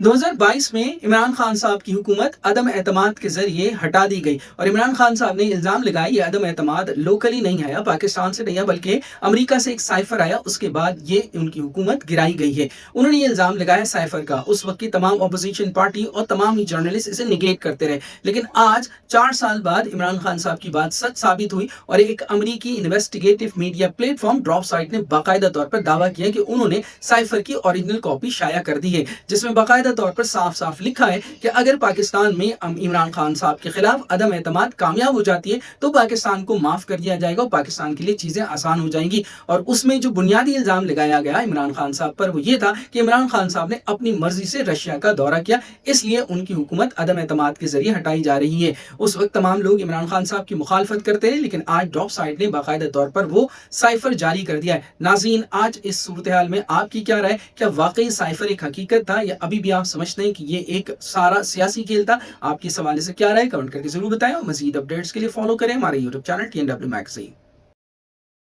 2022 में इमरान खान साहब की हुकूमत अदम एतमाद के जरिए हटा दी गई और इमरान खान साहब ने इल्ज़ाम लगाया ये अदम एतमाद लोकली नहीं आया, पाकिस्तान से नहीं आया, बल्कि अमेरिका से एक साइफर आया, उसके बाद ये उनकी हुकूमत गिराई गई है। उन्होंने ये इल्ज़ाम लगाया साइफर का। उस वक्त की तमाम अपोजिशन पार्टी और तमाम ही जर्नलिस्ट इसे निगेट करते रहे, लेकिन आज 4 साल बाद इमरान खान साहब की बात सच साबित हुई और एक अमरीकी investigative media platform drop site ने बाकायदा तौर पर दावा किया कि उन्होंने साइफर की ओरिजिनल कॉपी शाया कर दी है, जिसमें बाकायदा तौर पर साफ साफ लिखा है कि अगर पाकिस्तान में इमरान खान साहब के खिलाफ अदम एतमाद कामयाब हो जाती है तो पाकिस्तान को माफ कर दिया जाएगा और पाकिस्तान के लिए चीजें आसान हो जाएंगी। और उसमें जो बुनियादी इल्जाम लगाया गया इमरान खान साहब पर वो ये था कि इमरान खान साहब ने अपनी मर्जी से रशिया का दौरा किया, इसलिए उनकी हुकूमत अदम एतमाद के जरिए हटाई जा रही है। उस वक्त तमाम लोग इमरान खान साहब की मुखालफत करते रहे, लेकिन आज ड्रॉप साइट ने बाकायदा तौर पर वो साइफर जारी कर दिया है। नाज़रीन, आज इस सूरत हाल में आपकी क्या राय? क्या वाकई साइफर एक हकीकत था या अभी भी आप समझते हैं कि ये एक सारा सियासी खेल था? आपकी इस हवाले से क्या राय? कमेंट करके जरूर बताएं और मजीद अपडेट्स के लिए फॉलो करें हमारे यूट्यूब चैनल TNW मैगज़ीन।